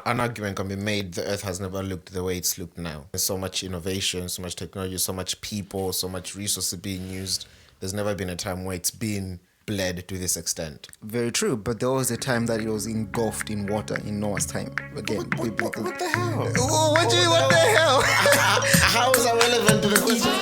An argument can be made the earth has never looked the way it's looked now. There's so much innovation, so much technology, so much people, so much resources being used. There's never been a time where it's been bled to this extent. Very true, but there was a time that it was engulfed in water in Noah's time. Again, What the hell? Oh, what the hell? How is that relevant to the question?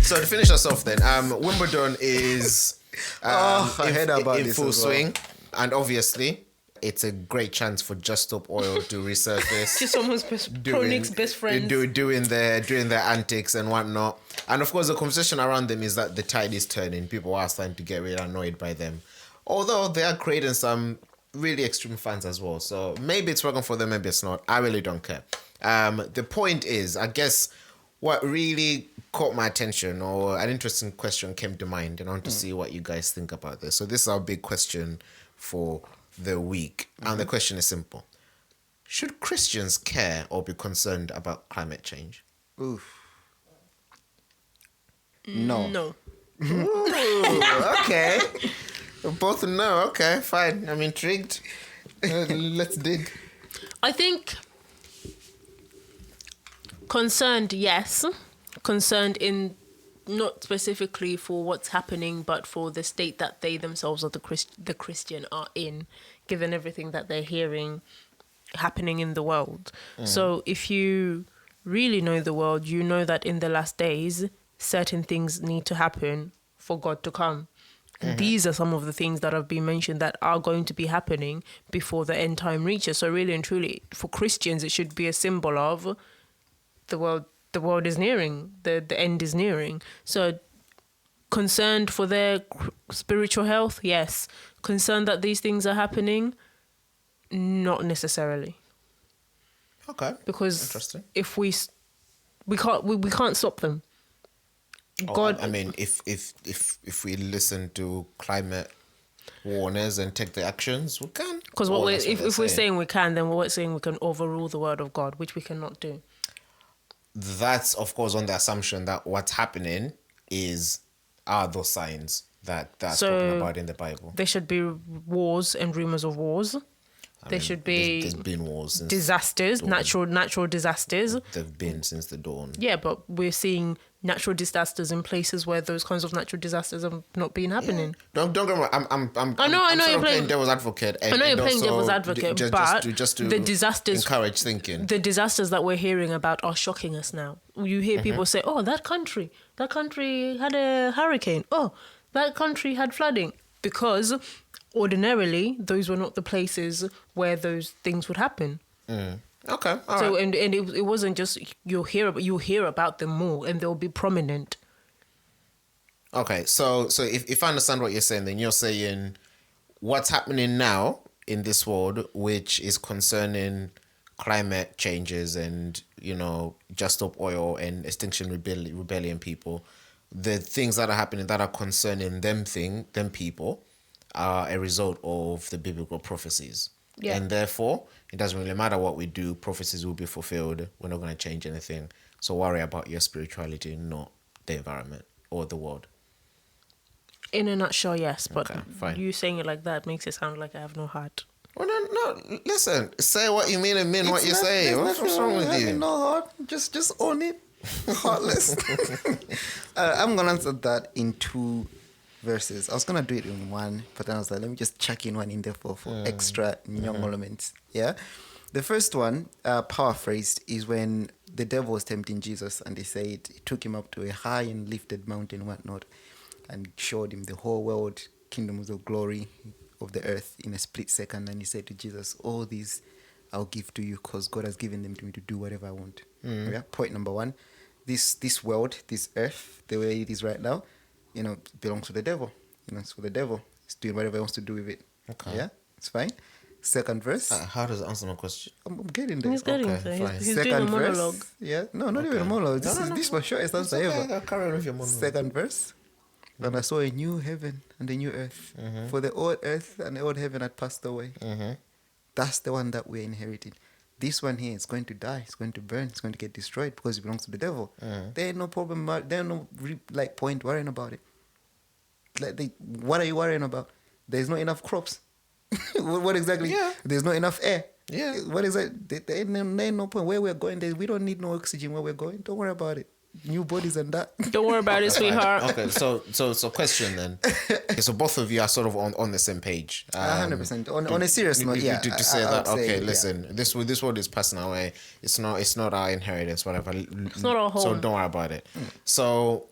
So to finish us off then, Wimbledon is I heard about in this full as well. swing, and obviously it's a great chance for Just Stop Oil to resurface. Just almost Pro Nick's best friends. Doing their antics and whatnot. And of course the conversation around them is that the tide is turning. People are starting to get really annoyed by them. Although they are creating some really extreme fans as well. So maybe it's working for them, maybe it's not. I really don't care. The point is, I guess what really caught my attention, or an interesting question came to mind, and I want to see what you guys think about this. So this is our big question for the week. And the question is simple. Should Christians care or be concerned about climate change? Oof. No. No. Ooh, okay. Both no. Okay, fine. I'm intrigued. Let's dig. I think concerned, yes. Concerned in not specifically for what's happening, but for the state that they themselves or the Christian are in, given everything that they're hearing happening in the world. So if you really know the world, you know that in the last days, certain things need to happen for God to come. And these are some of the things that have been mentioned that are going to be happening before the end time reaches. So really and truly, for Christians, it should be a symbol of the world. The world is nearing. The end is nearing. So concerned for their spiritual health, yes. Concerned that these things are happening, not necessarily. Okay. Because Interesting. if we can't stop them. God, I mean, if we listen to climate warners and take the actions, we can. because Well, if we're saying we can, then we're saying we can overrule the word of God, which we cannot do. That's of course on the assumption that what's happening are those signs that that's spoken about in the Bible. There should be wars and rumors of wars. There should be There's been wars since disasters, natural disasters. they've been since the dawn. Yeah, but we're seeing natural disasters in places where those kinds of natural disasters have not been happening. Don't get me wrong. I know I'm sort you're of playing devil's advocate. I know you're playing also devil's advocate, but the disasters, encourage thinking. the disasters that we're hearing about are shocking us now. You hear people say, "Oh, that country had a hurricane. Oh, that country had flooding," because ordinarily those were not the places where those things would happen. Okay, all So right. and it wasn't just you'll hear about them more and they'll be prominent. Okay, so if I understand what you're saying, then you're saying what's happening now in this world, which is concerning climate changes and, Just Stop Oil and Extinction Rebellion people, the things that are happening that are concerning them people are a result of the biblical prophecies. Yeah. And therefore, it doesn't really matter what we do, prophecies will be fulfilled. We're not going to change anything. So worry about your spirituality, not the environment or the world. In a nutshell, yes, but Okay, fine. you saying it like that makes it sound like I have no heart. Well, no, listen. Say what you mean and mean what you say. What's wrong with you? No heart. Just own it. Heartless. I'm gonna answer that in 2 verses. I was gonna do it in 1, but then I was like, let me just chuck in 1 in there for extra young elements. Yeah. The first one, paraphrased, is when the devil was tempting Jesus, and they said it took him up to a high and lifted mountain, whatnot, and showed him the whole world, kingdoms of glory of the earth in a split second. And he said to Jesus, all these I'll give to you because God has given them to me to do whatever I want. Yeah. Point number 1, this world, this earth, the way it is right now, belongs to the devil. It's for the devil. He's doing whatever he wants to do with it. Okay. Yeah, it's fine. Second verse. How does it answer my question? I'm getting there. He's getting Okay, there. fine. He's doing a monologue. Verse. Yeah, no, not even a monologue. This was shortest answer ever. Okay, carry on with your monologue. Second verse. And I saw a new heaven and a new earth. For the old earth and the old heaven had passed away. That's the one that we're inheriting. This one here is going to die. It's going to burn. It's going to get destroyed because it belongs to the devil. There ain't no problem. There ain't no point worrying about it. what are you worrying about? There's not enough crops. What exactly? Yeah. There's not enough air. Yeah. What is it? There ain't no point where we're going. We don't need no oxygen where we're going. Don't worry about it. New bodies and that. Don't worry about it, sweetheart. Okay, so question then. Okay, so both of you are sort of on the same page. 100%. On a serious note, yeah. To say I that, would say, okay, listen, this world is passing away. It's not our inheritance, whatever. It's not our home. So don't worry about it. So,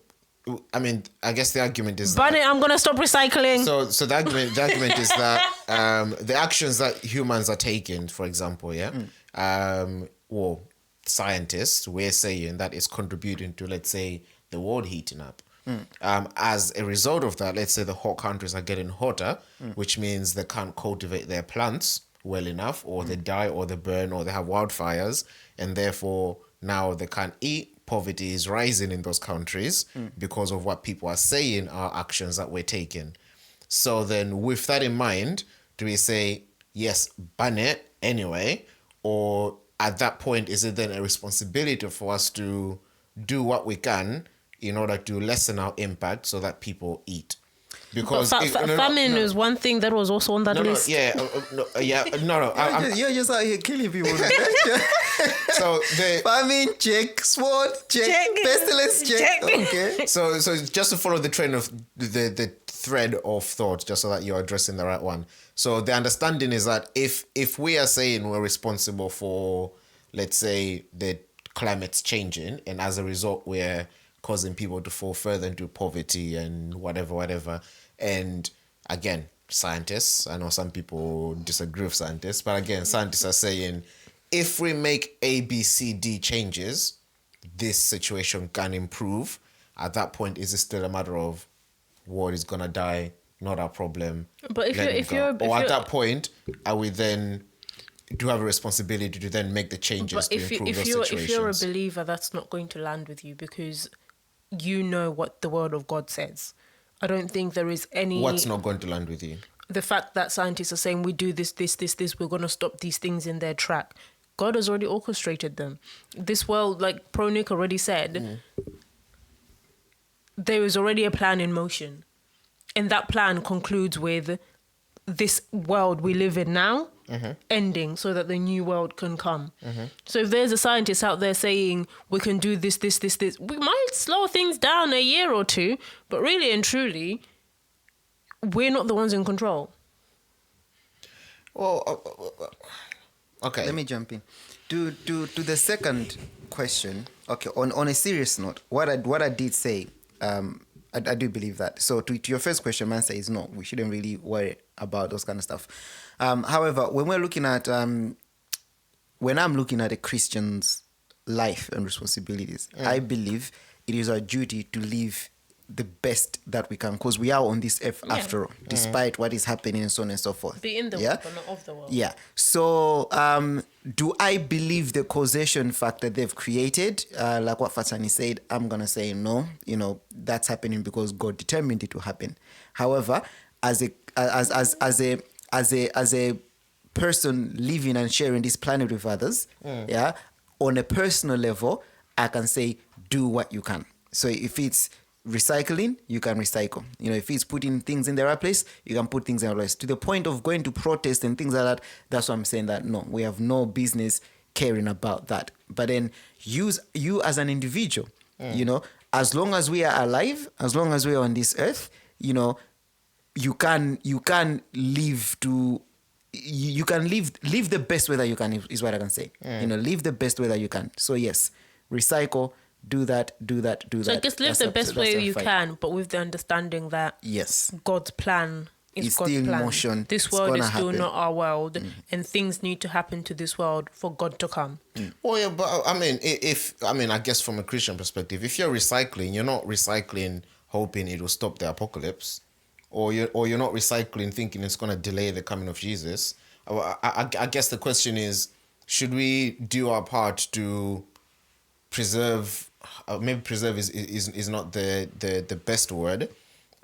I mean, I guess the argument is Bunny, I'm gonna stop recycling. So the argument is that the actions that humans are taking, for example, well, scientists, we're saying that it's contributing to, let's say, the world heating up. As a result of that, let's say the hot countries are getting hotter, which means they can't cultivate their plants well enough, or they die, or they burn, or they have wildfires, and therefore now they can't eat. Poverty is rising in those countries because of what people are saying are actions that we're taking. So then with that in mind, do we say, yes, ban it anyway? Or at that point, is it then a responsibility for us to do what we can in order to lessen our impact so that people eat? Because famine is one thing that was also on that list. You're just out here killing people. So famine check, sword check, pestilence check. Okay. So just to follow the trend of the thread of thought, just so that you're addressing the right one. So the understanding is that if we are saying we're responsible for, let's say, the climate's changing, and as a result we're causing people to fall further into poverty and whatever. And again, scientists, I know some people disagree with scientists, but again, scientists are saying if we make A, B, C, D changes, this situation can improve. At that point, is it still a matter of world is gonna die, not our problem? But if you're at that point, are we then do have a responsibility to then make the changes to improve those situations? If you're a believer, that's not going to land with you because you know what the word of God says. I don't think there is any... What's not going to land with you? The fact that scientists are saying we do this, we're going to stop these things in their track. God has already orchestrated them. This world, like Pro Nick already said, there is already a plan in motion. And that plan concludes with this world we live in now ending so that the new world can come. So if there's a scientist out there saying we can do this, we might slow things down a year or two, but really and truly, we're not the ones in control. Well, okay. Let me jump in. To the second question, okay, on a serious note, what I did say, I do believe that. So to your first question, my answer is no. We shouldn't really worry about those kind of stuff. However, when we're looking at, when I'm looking at a Christian's life and responsibilities, I believe it is our duty to live the best that we can, because we are on this earth after all, despite what is happening and so on and so forth. Be in the world, but not of the world. Yeah. So, do I believe the causation factor they've created? Like what Fatsani said, I'm gonna say no. You know, that's happening because God determined it to happen. However, as a person living and sharing this planet with others, on a personal level, I can say do what you can. So if it's recycling, you can recycle. You know, if it's putting things in the right place, you can put things in the right place. To the point of going to protest and things like that, that's why I'm saying that no, we have no business caring about that. But then you as an individual, you know, as long as we are alive, as long as we are on this earth, you know, you can live to... You can live the best way that you can, is what I can say. You know, live the best way that you can. So yes, recycle, do that. So I guess live the best way you can, but with the understanding that God's plan is God's still plan. Motion. This world is still not our world, and things need to happen to this world for God to come. Well, yeah, but I mean, I guess from a Christian perspective, if you're recycling, you're not recycling hoping it will stop the apocalypse, or you're not recycling thinking it's going to delay the coming of Jesus. I guess the question is, should we do our part to preserve? Maybe preserve is not the best word.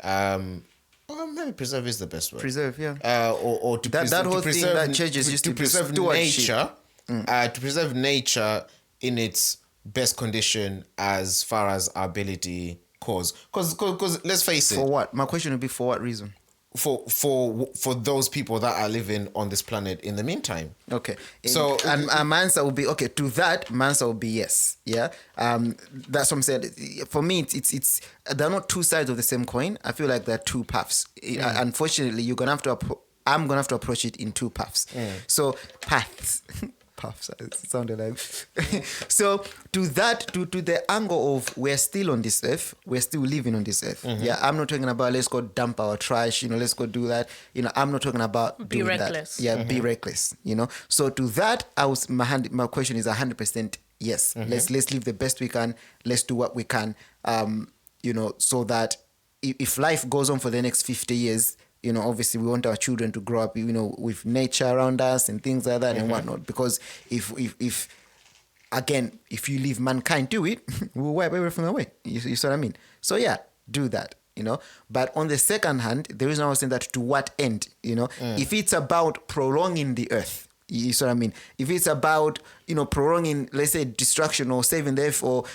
Well, maybe preserve is the best word. Preserve, yeah. Or to that preserve, whole to thing preserve, that churches used to preserve nature. To preserve nature in its best condition as far as our ability cause. Because let's face it. For what? My question would be, for what reason? For those people that are living on this planet in the meantime. Okay. So and my answer would be, okay, to that, my answer would be yes. Yeah. That's what I'm saying. For me, it's they're not two sides of the same coin. I feel like they're two paths. Unfortunately, I'm gonna have to approach it in two paths. So paths. Paths, it sounded like. So to the angle of, we're still on this earth, we're still living on this earth. Yeah, I'm not talking about let's go dump our trash, let's go do that. I'm not talking about Be reckless. That. Yeah, be reckless. So to that, my question is 100% yes. Let's live the best we can. Let's do what we can. So that if life goes on for the next 50 years. Obviously we want our children to grow up, with nature around us and things like that and whatnot. Because if you leave mankind to it, we'll wipe everything away. You see what I mean? So yeah, do that. But on the second hand, the reason I was saying that, to what end? If it's about prolonging the earth, you see what I mean? If it's about prolonging, let's say, destruction or saving the earth, or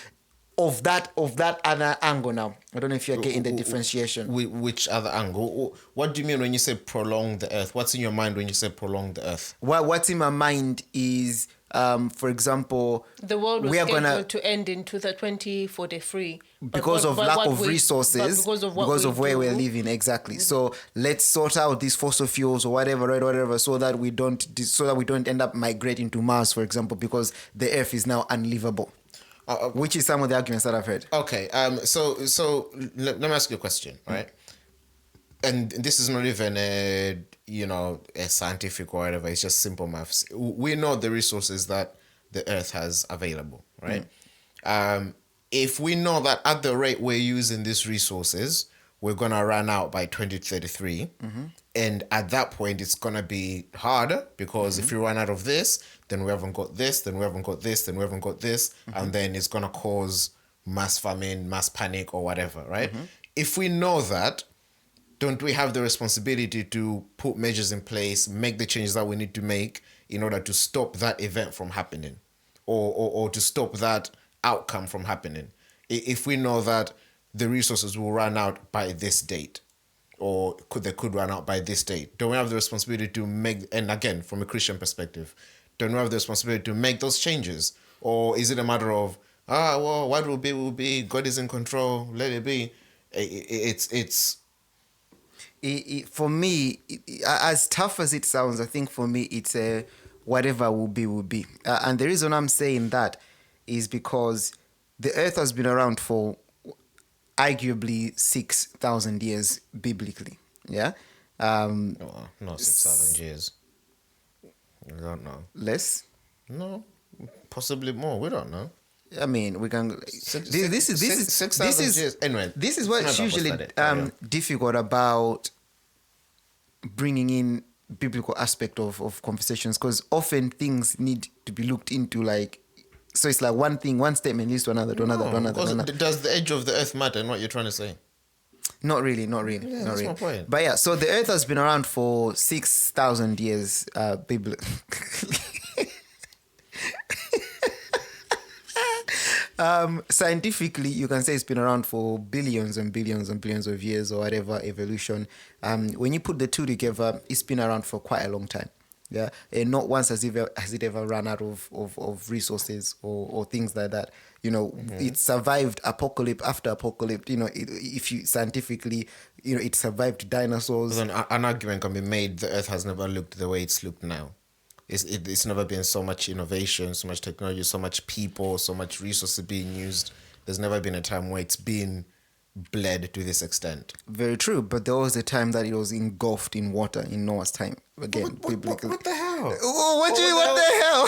of that other angle now. I don't know if you're getting the differentiation. Which other angle? What do you mean when you say prolong the earth? What's in your mind when you say prolong the earth? What's in my mind is, for example, the world was scheduled to end in 2043 because of lack of resources, because of where we're living. Exactly. So let's sort out these fossil fuels or whatever, so that we don't end up migrating to Mars, for example, because the earth is now unlivable. Which is some of the arguments that I've heard. Okay. So let me ask you a question, right? And this is not even a scientific or whatever. It's just simple maths. We know the resources that the Earth has available, right? If we know that at the rate we're using these resources, we're gonna run out by 2033, and at that point it's gonna be harder, because if we run out of this, then we haven't got this, then we haven't got this, then we haven't got this, and then it's gonna cause mass famine, mass panic, or whatever, right? If we know that, don't we have the responsibility to put measures in place, make the changes that we need to make in order to stop that event from happening, or to stop that outcome from happening? If we know that the resources will run out by this date, or they could run out by this date, don't we have the responsibility to make, and again, from a Christian perspective, don't we have the responsibility to make those changes? Or is it a matter of, what will be, God is in control, let it be? For me, as tough as it sounds, I think for me, it's a whatever will be. And the reason I'm saying that is because the earth has been around for arguably 6,000 years biblically. Yeah. Not 6,000 years. I don't know. Less? No, possibly more. We don't know. I mean, we can. This is 6,000 years. Anyway, this is what's usually difficult about bringing in biblical aspect of conversations, because often things need to be looked into, like. So it's like one statement leads to another, to another. Does the edge of the earth matter in what you're trying to say? Not really. Yeah, that's my point. But yeah, so the earth has been around for 6,000 years, scientifically, you can say it's been around for billions and billions and billions of years, or whatever evolution. When you put the two together, it's been around for quite a long time. Yeah, and not once has it ever run out of resources or things like that. It survived apocalypse after apocalypse. If you scientifically, it survived dinosaurs. An argument can be made: the Earth has never looked the way it's looked now. It's never been so much innovation, so much technology, so much people, so much resources being used. There's never been a time where it's been bled to this extent. Very true, but there was a time that it was engulfed in water in Noah's time. Again, biblically. What the hell? What the hell?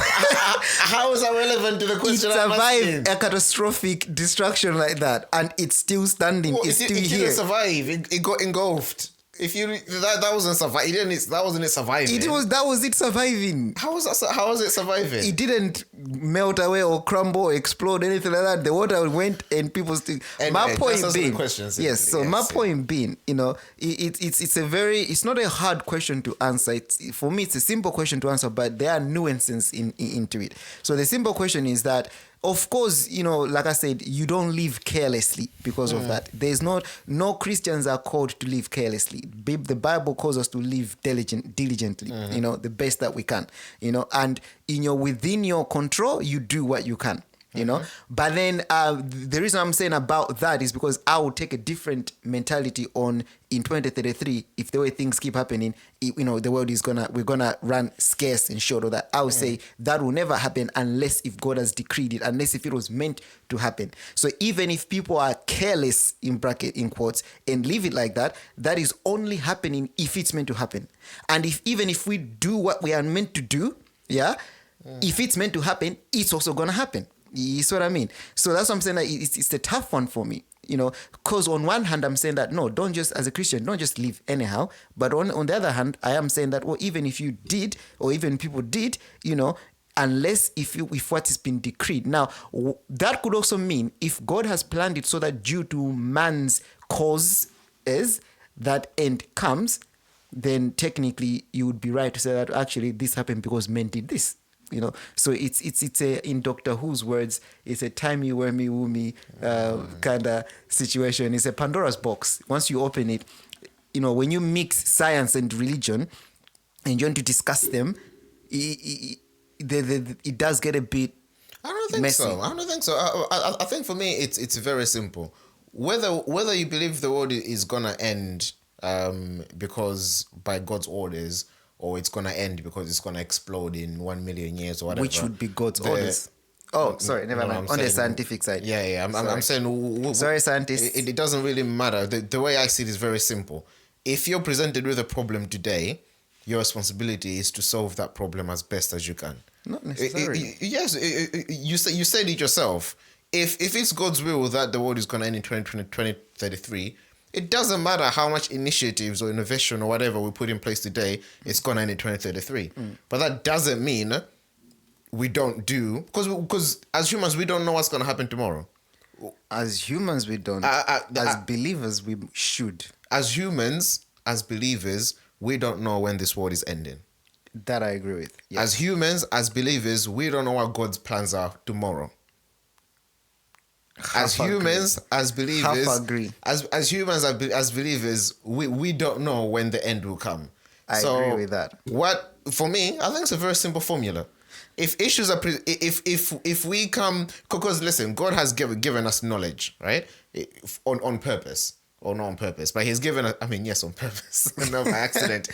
How is that relevant to the question? It survived a catastrophic destruction like that, and it's still standing. It's still here. It didn't survive. It got engulfed. If you that wasn't survive, that wasn't it surviving. That was it surviving. How was it surviving? It didn't melt away or crumble or explode, anything like that. The water went and people still. Anyway, my point being, my point being, it's not a hard question to answer. For me, it's a simple question to answer, but there are nuances into it. So the simple question is that of course, you know, like I said, you don't live carelessly because of that. There's no Christians are called to live carelessly. The Bible calls us to live diligently, you know, the best that we can, you know, and within your control, you do what you can. You know, but then the reason I'm saying about that is because I will take a different mentality on in 2033. If the way things keep happening, you know, the world we're gonna run scarce and short of that. I would say that will never happen unless if God has decreed it, unless if it was meant to happen. So even if people are careless in quotes and leave it like that, that is only happening if it's meant to happen. And even if we do what we are meant to do, if it's meant to happen, it's also gonna happen. You see what I mean? So that's what I'm saying. That it's a tough one for me, you know, because on one hand, I'm saying that, no, don't just, as a Christian, don't just live anyhow. But on the other hand, I am saying that, well, even if you did, or even people did, you know, unless if what has been decreed. Now, that could also mean if God has planned it so that due to man's cause is that end comes, then technically you would be right to say that actually this happened because men did this. You know, so it's a, in Doctor Who's words, it's a timey-wimey kind of situation. It's a Pandora's box. Once you open it, you know, when you mix science and religion and you want to discuss them, it does get a bit I don't think messy. so. I don't think so. I think for me, it's very simple. Whether you believe the world is gonna end because by God's orders, or it's going to end because it's going to explode in 1 million years or whatever. Which would be God's orders. Oh, sorry, never mind. On the scientific side. Yeah. I'm saying... Sorry, scientists. It doesn't really matter. The way I see it is very simple. If you're presented with a problem today, your responsibility is to solve that problem as best as you can. Not necessarily. Yes, you said it yourself. If it's God's will that the world is going to end in 2033... It doesn't matter how much initiatives or innovation or whatever we put in place today, it's going to end in 2033. But that doesn't mean we don't do... Because as humans, we don't know what's going to happen tomorrow. As humans, we don't. As believers, we should. As humans, as believers, we don't know when this world is ending. That I agree with. Yes. As humans, as believers, we don't know what God's plans are tomorrow. As humans, as believers, as humans, as believers, we don't know when the end will come. I agree with that. What for me, I think it's a very simple formula. If issues are if we come, because listen, God has given us knowledge, right? On purpose. Or not on purpose, but he's given us, I mean, yes, on purpose, not by accident.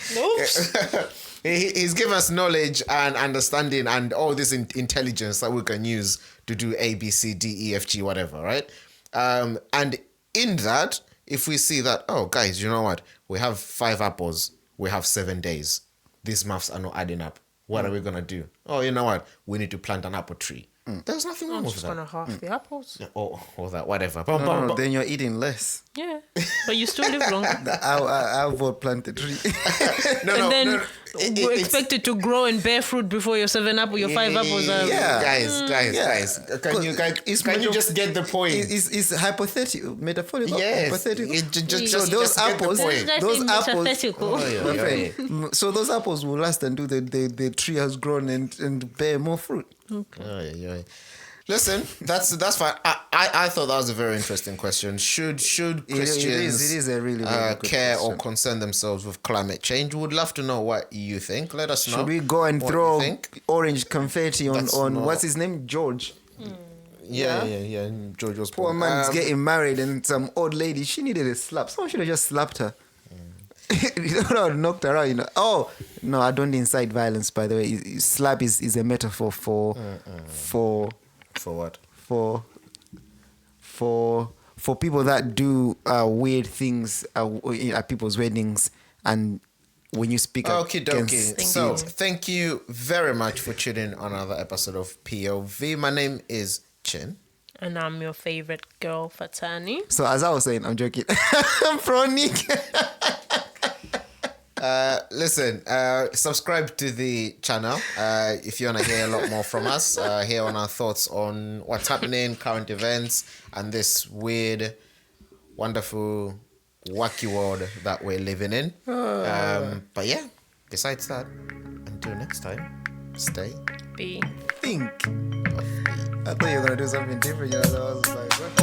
He's given us knowledge and understanding and all this intelligence that we can use to do A, B, C, D, E, F, G, whatever, right? And in that, if we see that, oh, guys, you know what? We have 5 apples. We have 7 days. These maths are not adding up. What are we going to do? Oh, you know what? We need to plant an apple tree. There's nothing wrong with that. I'm just going to half the apples. Or that, whatever. No, then you're eating less. Yeah, but you still live longer. I'll vote plant a tree. We're expected to grow and bear fruit before your 5 apples are... Guys. Can you just get the point? It's hypothetical, metaphorical. Yes. Hypothetical. Just those apples, so those apples will last until the tree has grown and bear more fruit. Okay. Listen, that's fine. I thought that was a very interesting question. Should Christians it is a really care question. or concern themselves with climate change? Would love to know what you think. Let us know. Should we go and throw orange confetti on what's his name? George. Yeah. George was poor man is getting married and some old lady, she needed a slap. Someone should have just slapped her. You know, knocked her out, you know. Oh no, I don't incite violence, by the way. Slap is a metaphor for what? For people that do weird things at people's weddings, and when you speak against... So thank you very much for tuning on another episode of POV. My name is Chin. And I'm your favorite girl, Fatsani. So as I was saying, I'm joking. I'm pro Nick. Listen, subscribe to the channel if you want to hear a lot more from us, hear on our thoughts on what's happening, current events, and this weird, wonderful, wacky world that we're living in. But yeah, besides that, until next time, Stay. B. Think. I thought you were gonna do something different. You know, so I was like, what?